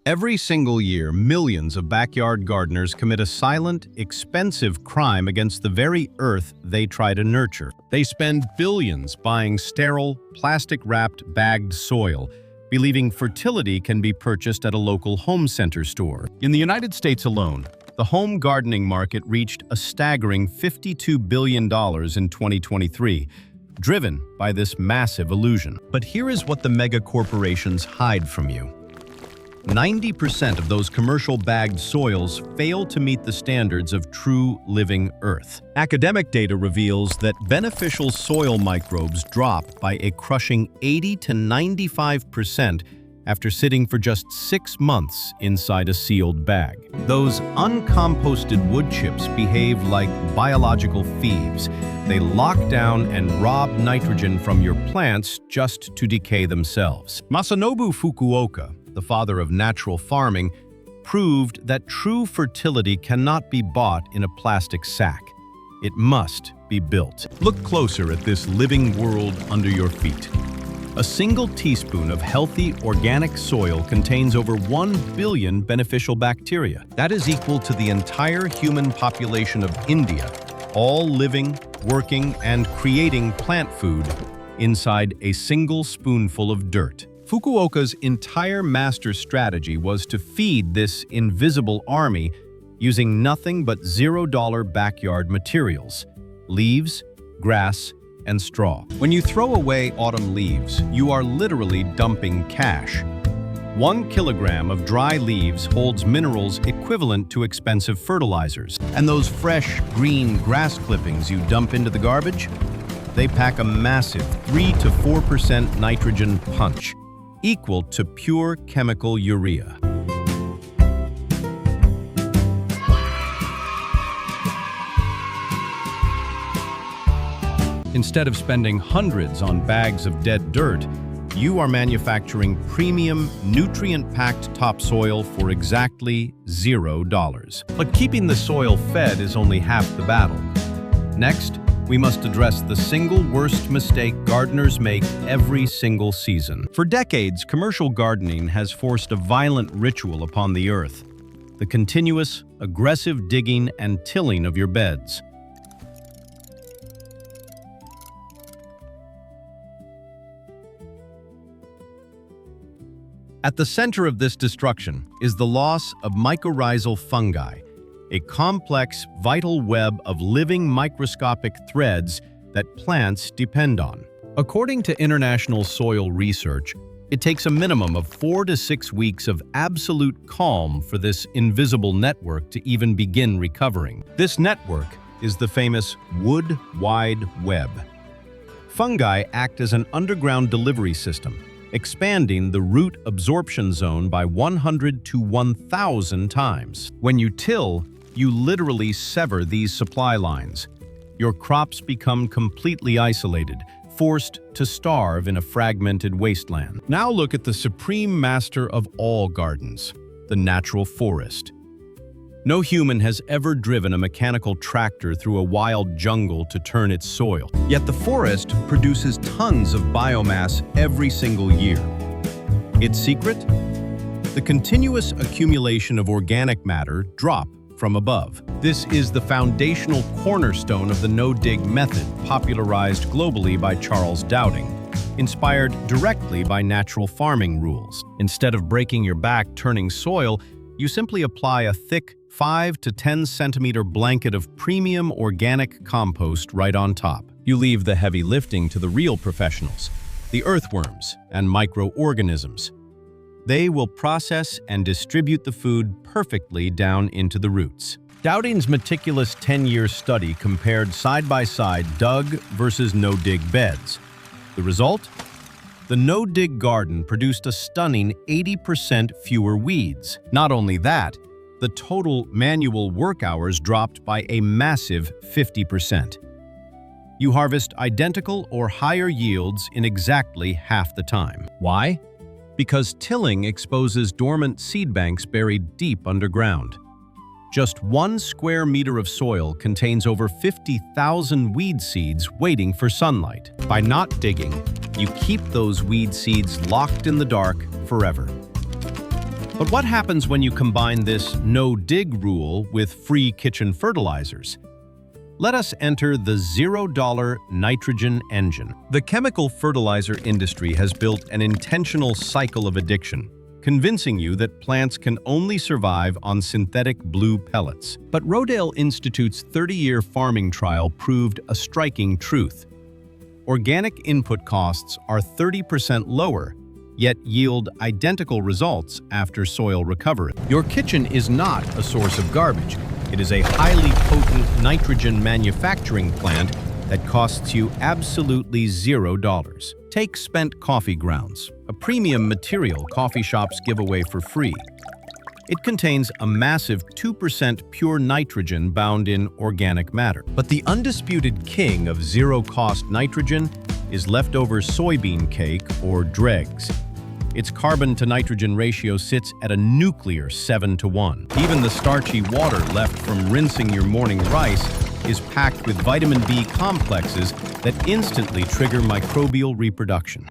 Every single year, millions of backyard gardeners commit a silent, expensive crime against the very earth they try to nurture. They spend billions buying sterile, plastic-wrapped, bagged soil, believing fertility can be purchased at a local home center store. In the United States alone, the home gardening market reached a staggering $52 billion in 2023, driven by this massive illusion. But here is what the mega corporations hide from you. 90% of those commercial bagged soils fail to meet the standards of true living earth. Academic data reveals that beneficial soil microbes drop by a crushing 80 to 95% after sitting for just 6 months inside a sealed bag. Those uncomposted wood chips behave like biological thieves. They lock down and rob nitrogen from your plants just to decay themselves. Masanobu Fukuoka, the father of natural farming, proved that true fertility cannot be bought in a plastic sack. It must be built. Look closer at this living world under your feet. A single teaspoon of healthy organic soil contains over 1 billion beneficial bacteria. That is equal to the entire human population of India, all living, working, and creating plant food inside a single spoonful of dirt. Fukuoka's entire master strategy was to feed this invisible army using nothing but $0 backyard materials: leaves, grass, and straw. When you throw away autumn leaves, you are literally dumping cash. 1 kilogram of dry leaves holds minerals equivalent to expensive fertilizers. And those fresh, green grass clippings you dump into the garbage? They pack a massive 3 to 4% nitrogen punch, equal to pure chemical urea. Instead of spending hundreds on bags of dead dirt, you are manufacturing premium, nutrient-packed topsoil for exactly $0. But keeping the soil fed is only half the battle. Next, we must address the single worst mistake gardeners make every single season. For decades, commercial gardening has forced a violent ritual upon the earth: the continuous, aggressive digging and tilling of your beds. At the center of this destruction is the loss of mycorrhizal fungi, a complex, vital web of living microscopic threads that plants depend on. According to international soil research, it takes a minimum of 4 to 6 weeks of absolute calm for this invisible network to even begin recovering. This network is the famous Wood Wide Web. Fungi act as an underground delivery system, expanding the root absorption zone by 100 to 1,000 times. When you till, you literally sever these supply lines. Your crops become completely isolated, forced to starve in a fragmented wasteland. Now look at the supreme master of all gardens, the natural forest. No human has ever driven a mechanical tractor through a wild jungle to turn its soil. Yet the forest produces tons of biomass every single year. Its secret? The continuous accumulation of organic matter drop from above. This is the foundational cornerstone of the no-dig method, popularized globally by Charles Dowding, inspired directly by natural farming rules. Instead of breaking your back turning soil, you simply apply a thick 5 to 10 centimeter blanket of premium organic compost right on top. You leave the heavy lifting to the real professionals, the earthworms and microorganisms. They will process and distribute the food perfectly down into the roots. Dowding's meticulous 10-year study compared side-by-side dug versus no-dig beds. The result? The no-dig garden produced a stunning 80% fewer weeds. Not only that, the total manual work hours dropped by a massive 50%. You harvest identical or higher yields in exactly half the time. Why? Because tilling exposes dormant seed banks buried deep underground. Just 1 square meter of soil contains over 50,000 weed seeds waiting for sunlight. By not digging, you keep those weed seeds locked in the dark forever. But what happens when you combine this no-dig rule with free kitchen fertilizers? Let us enter the $0 nitrogen engine. The chemical fertilizer industry has built an intentional cycle of addiction, convincing you that plants can only survive on synthetic blue pellets. But Rodale Institute's 30-year farming trial proved a striking truth. Organic input costs are 30% lower, yet yield identical results after soil recovery. Your kitchen is not a source of garbage. It is a highly potent nitrogen manufacturing plant that costs you absolutely $0. Take spent coffee grounds, a premium material coffee shops give away for free. It contains a massive 2% pure nitrogen bound in organic matter. But the undisputed king of zero-cost nitrogen is leftover soybean cake, or dregs. Its carbon-to-nitrogen ratio sits at a nuclear 7-to-1. Even the starchy water left from rinsing your morning rice is packed with vitamin B complexes that instantly trigger microbial reproduction.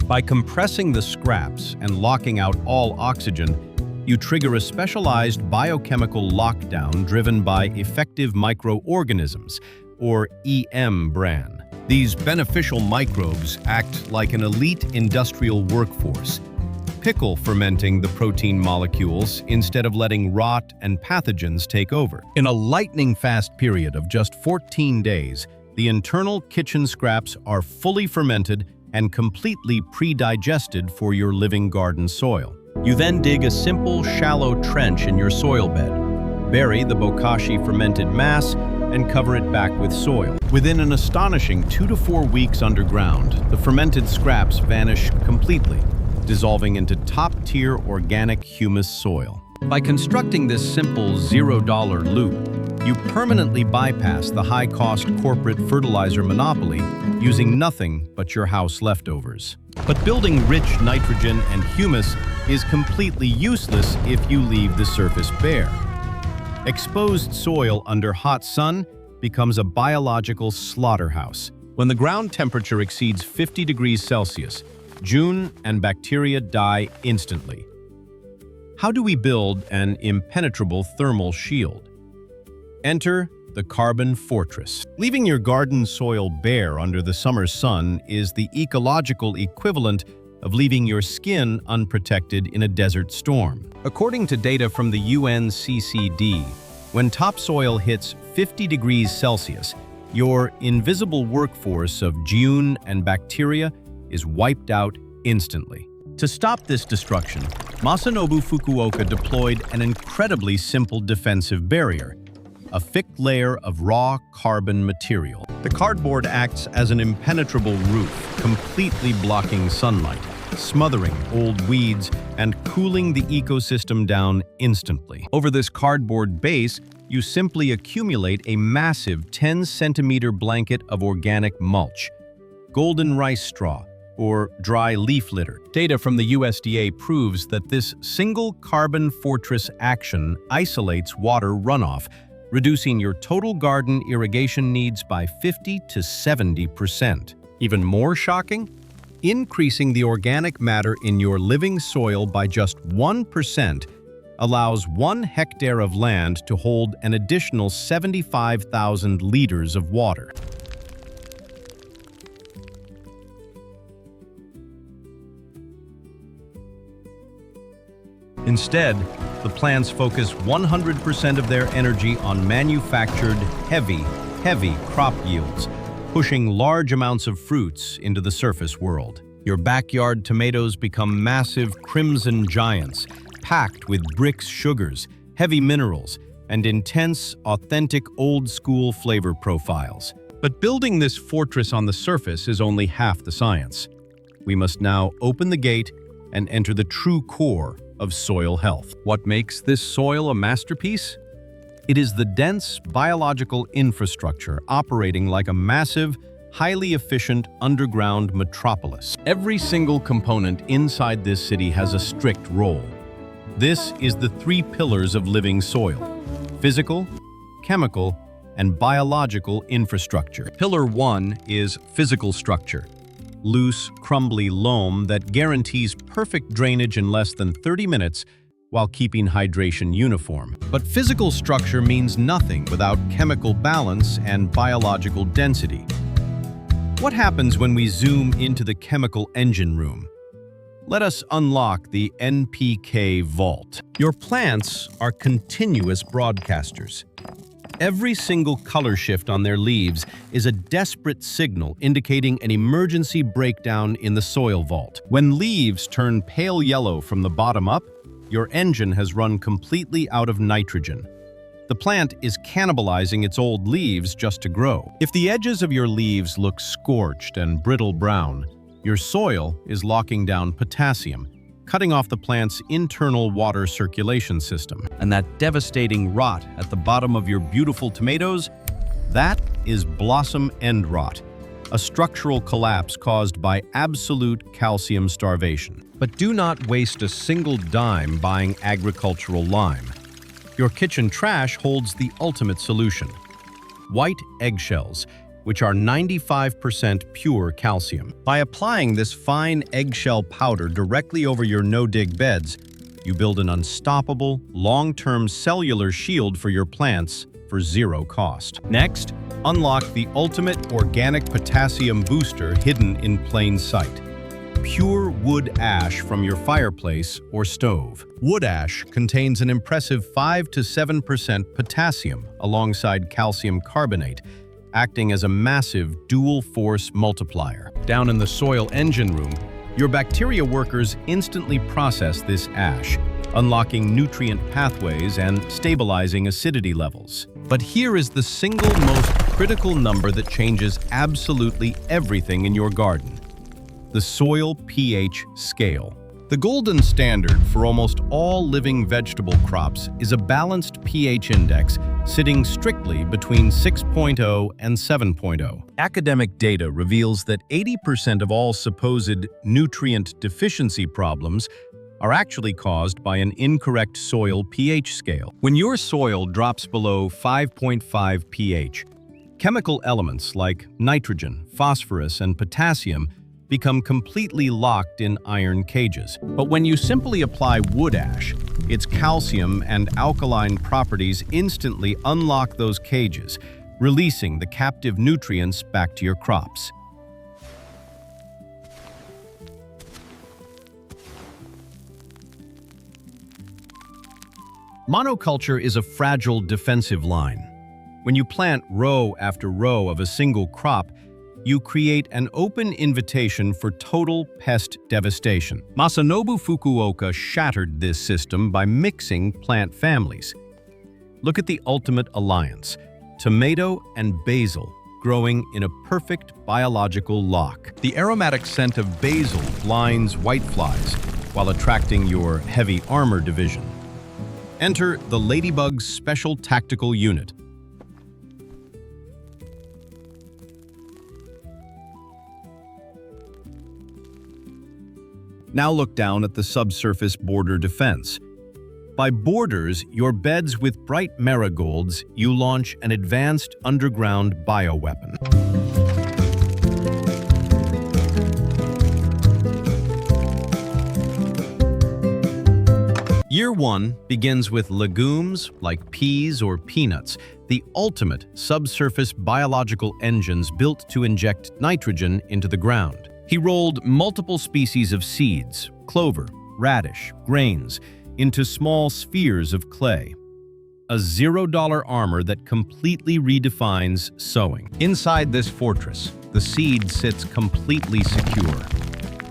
By compressing the scraps and locking out all oxygen, you trigger a specialized biochemical lockdown driven by effective microorganisms, or EM-bran. These beneficial microbes act like an elite industrial workforce, pickle fermenting the protein molecules instead of letting rot and pathogens take over. In a lightning-fast period of just 14 days, the internal kitchen scraps are fully fermented and completely pre-digested for your living garden soil. You then dig a simple, shallow trench in your soil bed, bury the bokashi fermented mass, and cover it back with soil. Within an astonishing 2 to 4 weeks underground, the fermented scraps vanish completely, dissolving into top-tier organic humus soil. By constructing this simple $0 loop, you permanently bypass the high-cost corporate fertilizer monopoly using nothing but your house leftovers. But building rich nitrogen and humus is completely useless if you leave the surface bare. Exposed soil under hot sun becomes a biological slaughterhouse. When the ground temperature exceeds 50 degrees Celsius, June and bacteria die instantly. How do we build an impenetrable thermal shield? Enter the carbon fortress. Leaving your garden soil bare under the summer sun is the ecological equivalent of leaving your skin unprotected in a desert storm. According to data from the UNCCD, when topsoil hits 50 degrees Celsius, your invisible workforce of June and bacteria is wiped out instantly. To stop this destruction, Masanobu Fukuoka deployed an incredibly simple defensive barrier, a thick layer of raw carbon material. The cardboard acts as an impenetrable roof, completely blocking sunlight, smothering old weeds, and cooling the ecosystem down instantly. Over this cardboard base, you simply accumulate a massive 10-centimeter blanket of organic mulch, golden rice straw, or dry leaf litter. Data from the USDA proves that this single carbon fortress action isolates water runoff, reducing your total garden irrigation needs by 50 to 70%. Even more shocking? Increasing the organic matter in your living soil by just 1% allows 1 hectare of land to hold an additional 75,000 liters of water. Instead, the plants focus 100% of their energy on manufactured, heavy crop yields, pushing large amounts of fruits into the surface world. Your backyard tomatoes become massive crimson giants, packed with bricks sugars, heavy minerals, and intense, authentic old-school flavor profiles. But building this fortress on the surface is only half the science. We must now open the gate and enter the true core of soil health. What makes this soil a masterpiece? It is the dense biological infrastructure operating like a massive, highly efficient underground metropolis. Every single component inside this city has a strict role. This is the 3 pillars of living soil: physical, chemical, and biological infrastructure. Pillar 1 is physical structure. Loose, crumbly loam that guarantees perfect drainage in less than 30 minutes while keeping hydration uniform. But physical structure means nothing without chemical balance and biological density. What happens when we zoom into the chemical engine room? Let us unlock the NPK vault. Your plants are continuous broadcasters. Every single color shift on their leaves is a desperate signal indicating an emergency breakdown in the soil vault. When leaves turn pale yellow from the bottom up, your engine has run completely out of nitrogen. The plant is cannibalizing its old leaves just to grow. If the edges of your leaves look scorched and brittle brown, your soil is locking down potassium, cutting off the plant's internal water circulation system. And that devastating rot at the bottom of your beautiful tomatoes, that is blossom end rot, a structural collapse caused by absolute calcium starvation. But do not waste a single dime buying agricultural lime. Your kitchen trash holds the ultimate solution: white eggshells, which are 95% pure calcium. By applying this fine eggshell powder directly over your no-dig beds, you build an unstoppable, long-term cellular shield for your plants for zero cost. Next, unlock the ultimate organic potassium booster hidden in plain sight: pure wood ash from your fireplace or stove. Wood ash contains an impressive 5 to 7% potassium alongside calcium carbonate, acting as a massive dual-force multiplier. Down in the soil engine room, your bacteria workers instantly process this ash, unlocking nutrient pathways and stabilizing acidity levels. But here is the single most critical number that changes absolutely everything in your garden: the soil pH scale. The golden standard for almost all living vegetable crops is a balanced pH index sitting strictly between 6.0 and 7.0. Academic data reveals that 80% of all supposed nutrient deficiency problems are actually caused by an incorrect soil pH scale. When your soil drops below 5.5 pH, chemical elements like nitrogen, phosphorus, and potassium become completely locked in iron cages. But when you simply apply wood ash, its calcium and alkaline properties instantly unlock those cages, releasing the captive nutrients back to your crops. Monoculture is a fragile defensive line. When you plant row after row of a single crop, you create an open invitation for total pest devastation. Masanobu Fukuoka shattered this system by mixing plant families. Look at the ultimate alliance: tomato and basil growing in a perfect biological lock. The aromatic scent of basil blinds whiteflies while attracting your heavy armor division. Enter the Ladybug's Special Tactical Unit. Now look down at the subsurface border defense. By borders your beds with bright marigolds, you launch an advanced underground bioweapon. Year 1 begins with legumes like peas or peanuts, the ultimate subsurface biological engines built to inject nitrogen into the ground. He rolled multiple species of seeds, clover, radish, grains, into small spheres of clay. A $0 armor that completely redefines sowing. Inside this fortress, the seed sits completely secure.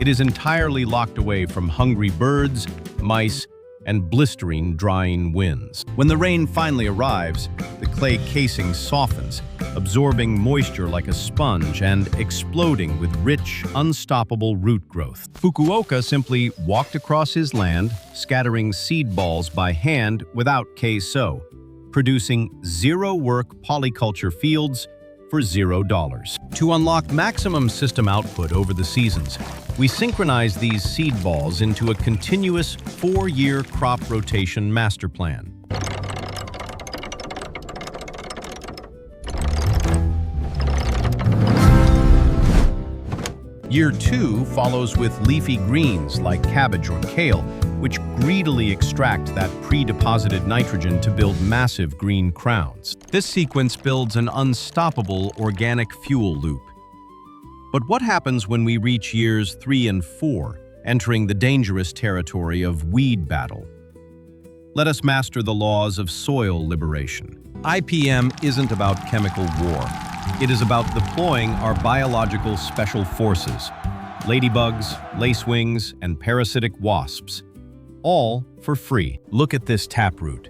It is entirely locked away from hungry birds, mice, and blistering, drying winds. When the rain finally arrives, the clay casing softens, absorbing moisture like a sponge and exploding with rich, unstoppable root growth. Fukuoka simply walked across his land, scattering seed balls by hand without K-sow, producing zero-work polyculture fields for $0. To unlock maximum system output over the seasons, we synchronize these seed balls into a continuous 4-year crop rotation master plan. Year 2 follows with leafy greens like cabbage or kale, which greedily extract that pre-deposited nitrogen to build massive green crowns. This sequence builds an unstoppable organic fuel loop. But what happens when we reach years 3 and 4, entering the dangerous territory of weed battle? Let us master the laws of soil liberation. IPM isn't about chemical war. It is about deploying our biological special forces, ladybugs, lacewings, and parasitic wasps, all for free. Look at this taproot.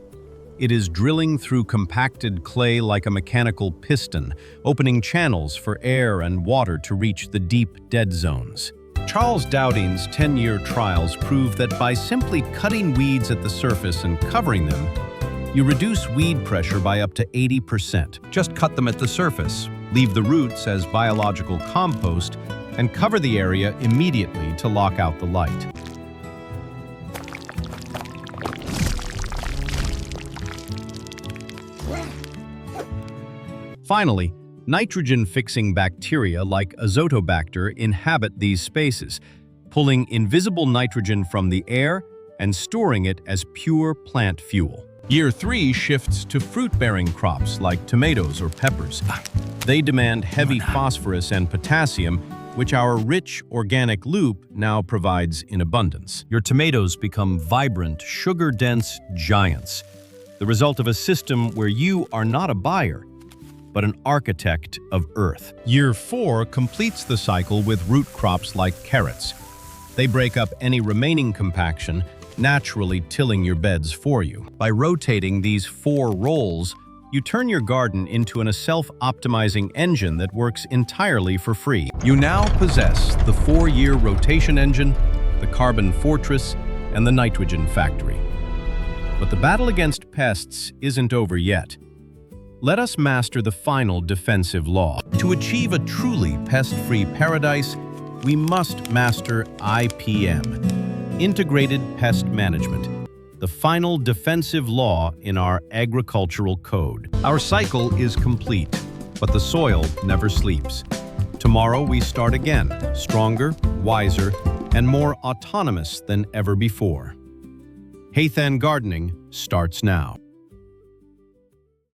It is drilling through compacted clay like a mechanical piston, opening channels for air and water to reach the deep dead zones. Charles Dowding's 10-year trials prove that by simply cutting weeds at the surface and covering them, you reduce weed pressure by up to 80%. Just cut them at the surface, leave the roots as biological compost, and cover the area immediately to lock out the light. Finally, nitrogen-fixing bacteria like Azotobacter inhabit these spaces, pulling invisible nitrogen from the air and storing it as pure plant fuel. Year 3 shifts to fruit-bearing crops like tomatoes or peppers. They demand heavy phosphorus and potassium, which our rich organic loop now provides in abundance. Your tomatoes become vibrant, sugar-dense giants, the result of a system where you are not a buyer, but an architect of Earth. Year 4 completes the cycle with root crops like carrots. They break up any remaining compaction, naturally tilling your beds for you. By rotating these 4 roles, you turn your garden into a self-optimizing engine that works entirely for free. You now possess the 4-year rotation engine, the carbon fortress, and the nitrogen factory. But the battle against pests isn't over yet. Let us master the final defensive law. To achieve a truly pest-free paradise, we must master IPM, Integrated Pest Management, the final defensive law in our agricultural code. Our cycle is complete, but the soil never sleeps. Tomorrow we start again, stronger, wiser, and more autonomous than ever before. Haythan Gardening starts now.